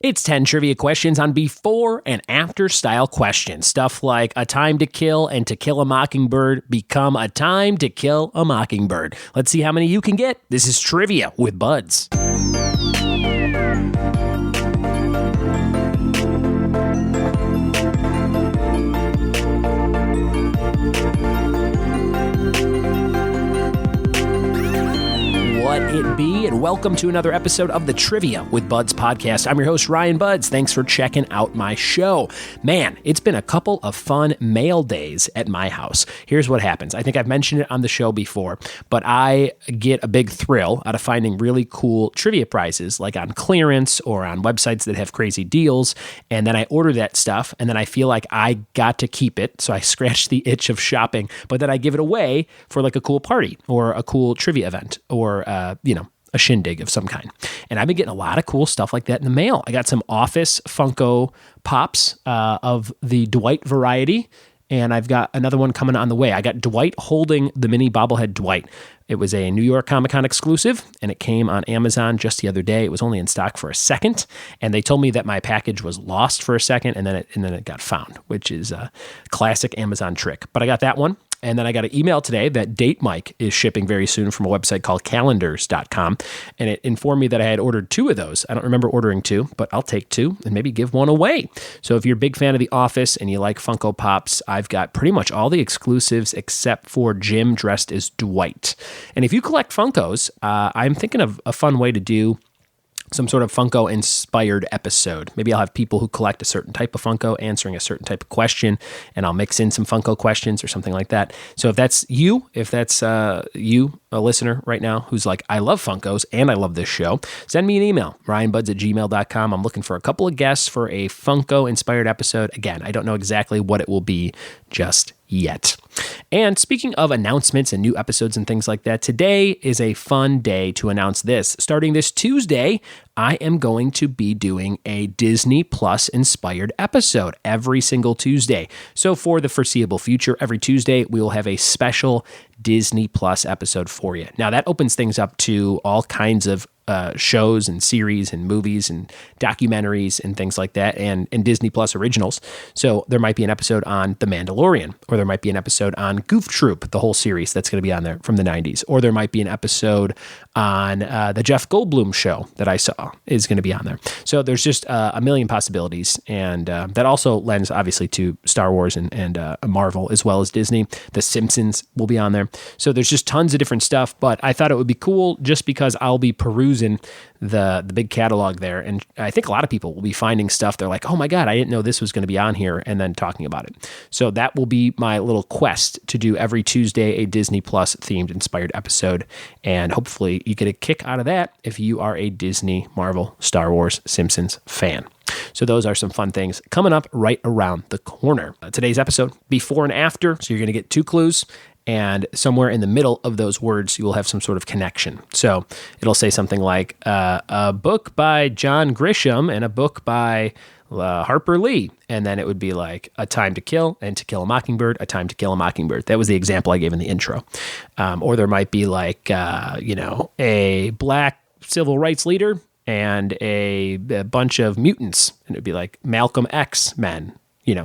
It's 10 trivia questions on before and after style questions. Stuff like A Time to Kill and To Kill a Mockingbird become A Time to Kill a Mockingbird. Let's see how many you can get. This is Trivia with Buds. What it be, and welcome to another episode of the Trivia with Buds podcast. I'm your host, Ryan Buds. Thanks for checking out my show. Man, it's been a couple of fun mail days at my house. Here's what happens. I think I've mentioned it on the show before, but I get a big thrill out of finding really cool trivia prizes, like on clearance or on websites that have crazy deals, and then I order that stuff, and then I feel like I got to keep it, so I scratch the itch of shopping, but then I give it away for like a cool party or a cool trivia event or a shindig of some kind. And I've been getting a lot of cool stuff like that in the mail. I got some Office Funko Pops of the Dwight variety, and I've got another one coming on the way. I got Dwight holding the mini bobblehead Dwight. It was a New York Comic Con exclusive, and it came on Amazon just the other day. It was only in stock for a second, and they told me that my package was lost for a second, and then it got found, which is a classic Amazon trick. But I got that one. And then I got an email today that Date Mike is shipping very soon from a website called calendars.com. And it informed me that I had ordered 2 of those. I don't remember ordering 2, but I'll take 2 and maybe give one away. So if you're a big fan of The Office and you like Funko Pops, I've got pretty much all the exclusives except for Jim dressed as Dwight. And if you collect Funkos, I'm thinking of a fun way to do some sort of Funko-inspired episode. Maybe I'll have people who collect a certain type of Funko answering a certain type of question, and I'll mix in some Funko questions or something like that. So if that's you, a listener right now who's like, I love Funkos and I love this show, send me an email, ryanbuds@gmail.com. I'm looking for a couple of guests for a Funko-inspired episode. Again, I don't know exactly what it will be just yet. And speaking of announcements and new episodes and things like that, today is a fun day to announce this. Starting this Tuesday, I am going to be doing a Disney Plus inspired episode every single Tuesday. So for the foreseeable future, every Tuesday, we will have a special Disney Plus episode for you. Now that opens things up to all kinds of shows and series and movies and documentaries and things like that, and Disney Plus originals. So there might be an episode on The Mandalorian, or there might be an episode on Goof Troop, the whole series that's going to be on there from the 90s, or there might be an episode on the Jeff Goldblum show that I saw is going to be on there. So there's just a million possibilities, and that also lends obviously to Star Wars and Marvel as well as Disney. The Simpsons will be on there. So there's just tons of different stuff, but I thought it would be cool just because I'll be perusing the big catalog there, and I think a lot of people will be finding stuff. They're like, oh my God, I didn't know this was going to be on here, and then talking about it. So that will be my little quest to do every Tuesday a Disney Plus themed inspired episode, and hopefully you get a kick out of that if you are a Disney, Marvel, Star Wars, Simpsons fan. So those are some fun things coming up right around the corner. Today's episode, before and after, so you're going to get 2 clues. And somewhere in the middle of those words, you will have some sort of connection. So it'll say something like a book by John Grisham and a book by Harper Lee. And then it would be like A Time to Kill and To Kill a Mockingbird, A Time to Kill a Mockingbird. That was the example I gave in the intro. Or there might be like, a black civil rights leader and a bunch of mutants. And it would be like Malcolm X Men.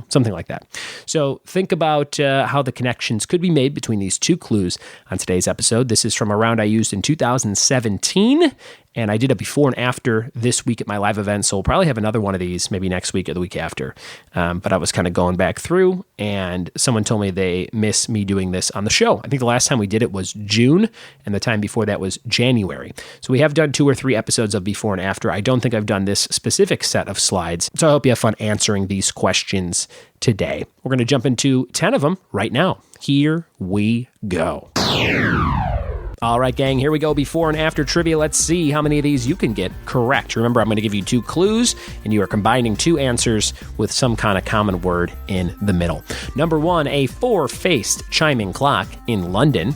Something like that. So think about how the connections could be made between these 2 clues on today's episode. This is from a round I used in 2017, and I did a before and after this week at my live event, so we'll probably have another one of these maybe next week or the week after. But I was kind of going back through, and someone told me they miss me doing this on the show. I think the last time we did it was June, and the time before that was January. So we have done 2 or 3 episodes of before and after. I don't think I've done this specific set of slides, so I hope you have fun answering these questions today. We're going to jump into 10 of them right now. Here we go. All right, gang, here we go. Before and after trivia. Let's see how many of these you can get correct. Remember, I'm going to give you 2 clues, and you are combining 2 answers with some kind of common word in the middle. Number 1, a 4-faced chiming clock in London,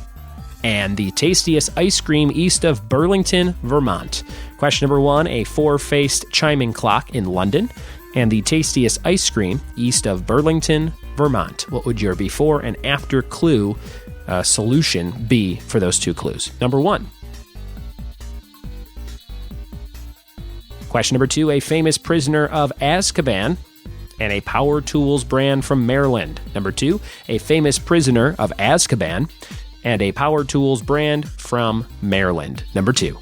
and the tastiest ice cream east of Burlington, Vermont. Question number 1, a 4-faced chiming clock in London, and the tastiest ice cream east of Burlington, Vermont. What would your before and after clue solution be for those 2 clues? Number 1. Question number 2, a famous prisoner of Azkaban and a Power Tools brand from Maryland. Number 2, a famous prisoner of Azkaban and a Power Tools brand from Maryland. Number 2.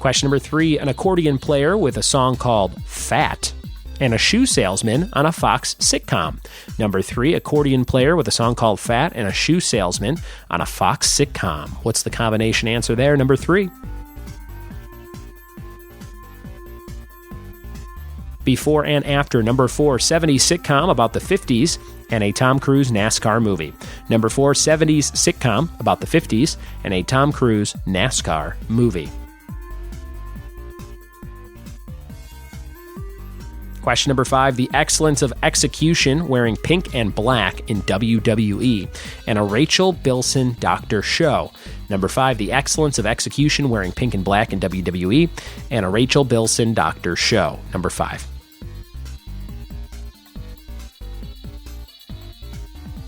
Question number 3, an accordion player with a song called Fat and a shoe salesman on a Fox sitcom. Number 3, accordion player with a song called Fat and a shoe salesman on a Fox sitcom. What's the combination answer there? Number 3. Before and after. Number 4, 70s sitcom about the 50s and a Tom Cruise NASCAR movie. Number 4, 70s sitcom about the 50s and a Tom Cruise NASCAR movie. Question number 5, the excellence of execution wearing pink and black in WWE and a Rachel Bilson Doctor show. Number 5, the excellence of execution wearing pink and black in WWE and a Rachel Bilson Doctor show. Number 5.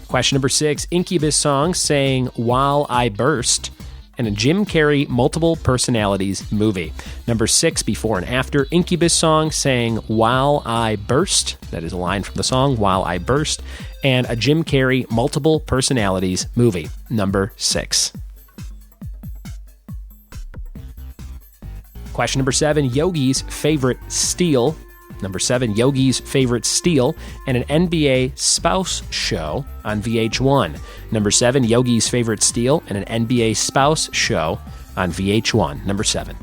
Question number 6, Incubus song saying While I Burst and a Jim Carrey multiple personalities movie. Number 6, before and after. Incubus song saying While I Burst. That is a line from the song While I Burst. And a Jim Carrey multiple personalities movie. Number 6. Question number 7, Yogi's favorite steal. Number 7, Yogi's favorite steal and an NBA spouse show on VH1. Number 7, Yogi's favorite steal and an NBA spouse show on VH1. Number 7.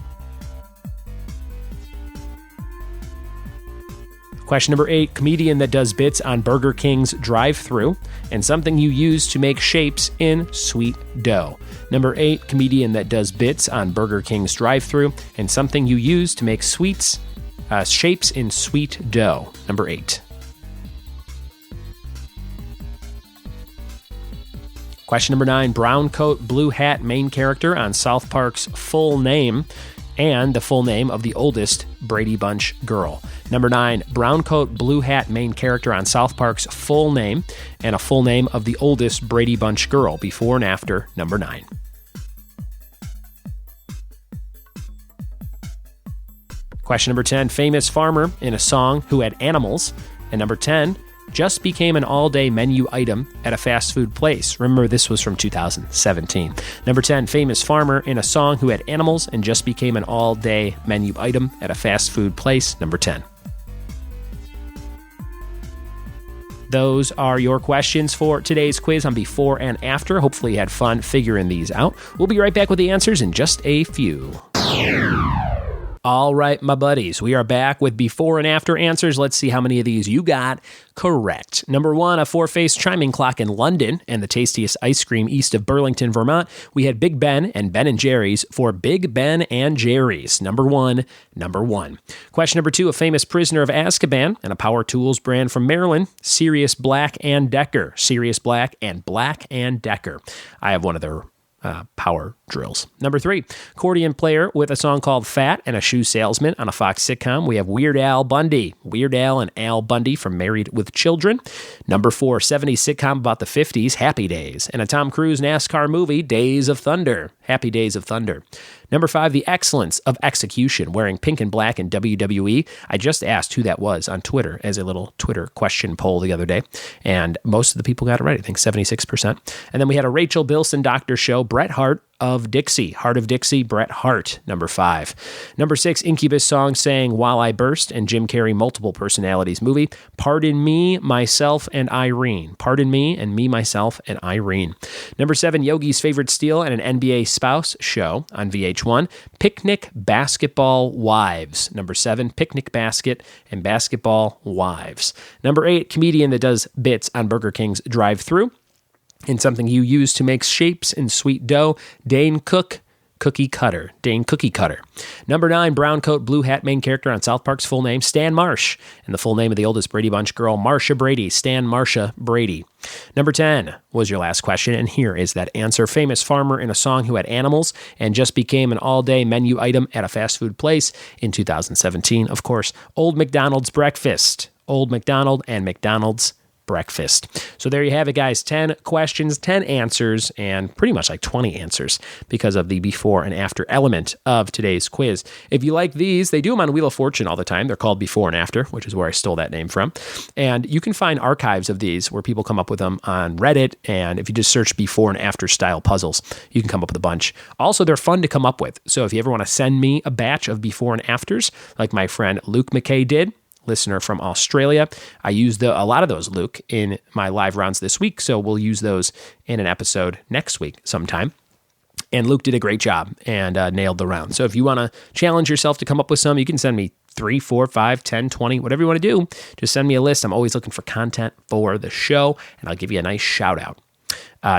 Question number 8, comedian that does bits on Burger King's drive-thru and something you use to make shapes in sweet dough. Number 8, comedian that does bits on Burger King's drive-thru and something you use to make shapes in sweet dough. Number 8. Question number 9, brown coat, blue hat main character on South Park's full name and the full name of the oldest Brady Bunch girl. Number 9, brown coat, blue hat main character on South Park's full name and a full name of the oldest Brady Bunch girl. Before and after. Number 9. Question number 10, famous farmer in a song who had animals. And number 10, just became an all-day menu item at a fast food place. Remember, this was from 2017. Number 10, famous farmer in a song who had animals and just became an all-day menu item at a fast food place. Number 10. Those are your questions for today's quiz on before and after. Hopefully you had fun figuring these out. We'll be right back with the answers in just a few. All right, my buddies, we are back with before and after answers. Let's see how many of these you got correct. Number 1, a 4-face chiming clock in London and the tastiest ice cream east of Burlington, Vermont. We had Big Ben and Ben & Jerry's for Big Ben and Jerry's. Number one. Question number 2, a famous prisoner of Azkaban and a Power Tools brand from Maryland, Sirius Black and Decker. Sirius Black and Black and Decker. I have one of their power drills. Number 3, accordion player with a song called Fat and a shoe salesman on a Fox sitcom. We have Weird Al Bundy. Weird Al and Al Bundy from Married with Children. Number 4, 70s sitcom about the 50s, Happy Days, and a Tom Cruise NASCAR movie, Days of Thunder. Happy Days of Thunder. Number 5, the excellence of execution, wearing pink and black in WWE. I just asked who that was on Twitter as a little Twitter question poll the other day, and most of the people got it right, I think 76%. And then we had a Rachel Bilson Doctor show, Bret Hart of Dixie. Heart of Dixie, Bret Hart, number 5. Number 6, Incubus song saying While I Burst and Jim Carrey multiple personalities movie, Pardon Me, Myself, and Irene. Pardon Me and Me, Myself, and Irene. Number 7, Yogi's favorite steal and an NBA spouse show on VH1, Picnic Basketball Wives. Number 7, Picnic Basket and Basketball Wives. Number 8, comedian that does bits on Burger King's drive-thru and something you use to make shapes in sweet dough, Dane Cook, Cookie Cutter. Dane Cookie Cutter. Number 9, brown coat, blue hat main character on South Park's full name, Stan Marsh. And the full name of the oldest Brady Bunch girl, Marsha Brady. Stan Marsha Brady. Number 10 was your last question, and here is that answer. Famous farmer in a song who had animals and just became an all-day menu item at a fast food place in 2017. Of course, Old McDonald's breakfast. Old McDonald and McDonald's breakfast. So there you have it, guys. 10 questions, 10 answers, and pretty much like 20 answers because of the before and after element of today's quiz. If you like these, they do them on Wheel of Fortune all the time. They're called Before and After, which is where I stole that name from. And you can find archives of these where people come up with them on Reddit. And if you just search before and after style puzzles, you can come up with a bunch. Also, they're fun to come up with. So if you ever want to send me a batch of before and afters, like my friend Luke McKay did, listener from Australia, I used a lot of those, Luke, in my live rounds this week. So we'll use those in an episode next week sometime. And Luke did a great job and nailed the round. So if you want to challenge yourself to come up with some, you can send me 3, 4, 5, 10, 20, whatever you want to do. Just send me a list. I'm always looking for content for the show, and I'll give you a nice shout out.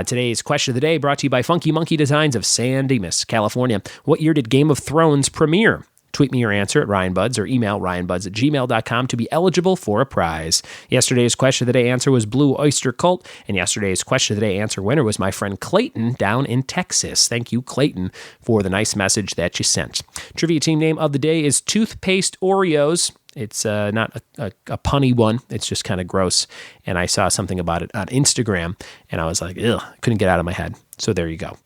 Today's question of the day brought to you by Funky Monkey Designs of San Dimas, California. What year did Game of Thrones premiere? Tweet me your answer at RyanBuds or email ryanbuds@gmail.com to be eligible for a prize. Yesterday's question of the day answer was Blue Oyster Cult, and yesterday's question of the day answer winner was my friend Clayton down in Texas. Thank you, Clayton, for the nice message that you sent. Trivia team name of the day is Toothpaste Oreos. It's not a punny one. It's just kind of gross. And I saw something about it on Instagram, and I was like, ugh, couldn't get out of my head. So there you go.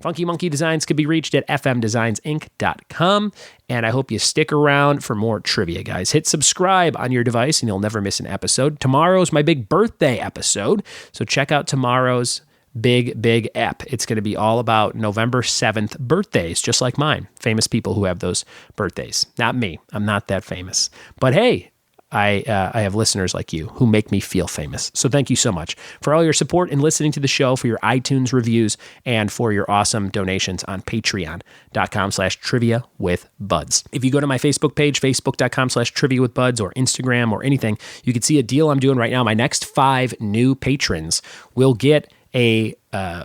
Funky Monkey Designs can be reached at fmdesignsinc.com, and I hope you stick around for more trivia, guys. Hit subscribe on your device, and you'll never miss an episode. Tomorrow's my big birthday episode, so check out tomorrow's big ep. It's going to be all about November 7th birthdays, just like mine. Famous people who have those birthdays. Not me. I'm not that famous. But hey, I have listeners like you who make me feel famous. So thank you so much for all your support in listening to the show, for your iTunes reviews, and for your awesome donations on patreon.com/trivia-with-buds. If you go to my Facebook page, facebook.com/trivia-with-buds, or Instagram or anything, you can see a deal I'm doing right now. My next 5 new patrons will get a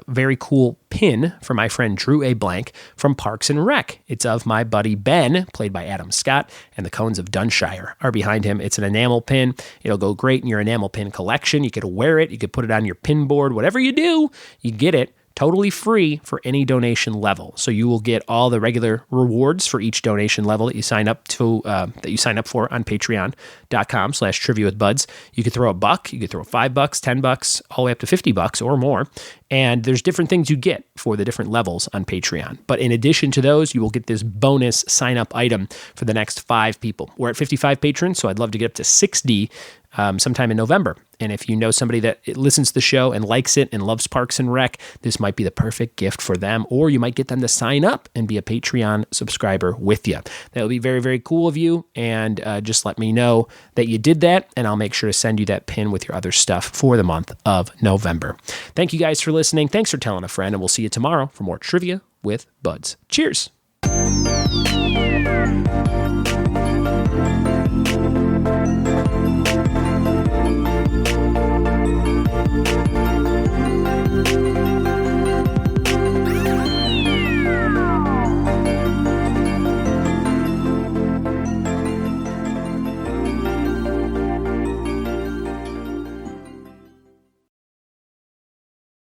very cool pin from my friend Drew A. Blank from Parks and Rec. It's of my buddy Ben, played by Adam Scott, and the Cones of Dunshire are behind him. It's an enamel pin. It'll go great in your enamel pin collection. You could wear it. You could put it on your pin board. Whatever you do, you get it totally free for any donation level. So you will get all the regular rewards for each donation level that you sign up to, for on patreon.com/trivia-with-buds. You could throw $1, you could throw $5, $10, all the way up to $50 or more. And there's different things you get for the different levels on Patreon. But in addition to those, you will get this bonus sign-up item for the next 5 people. We're at 55 patrons, so I'd love to get up to 60 sometime in November. And if you know somebody that listens to the show and likes it and loves Parks and Rec, this might be the perfect gift for them, or you might get them to sign up and be a Patreon subscriber with you. That would be very, very cool of you, and just let me know that you did that, and I'll make sure to send you that pin with your other stuff for the month of November. Thank you guys for listening. Thanks for telling a friend, and we'll see you tomorrow for more Trivia with Buds. Cheers.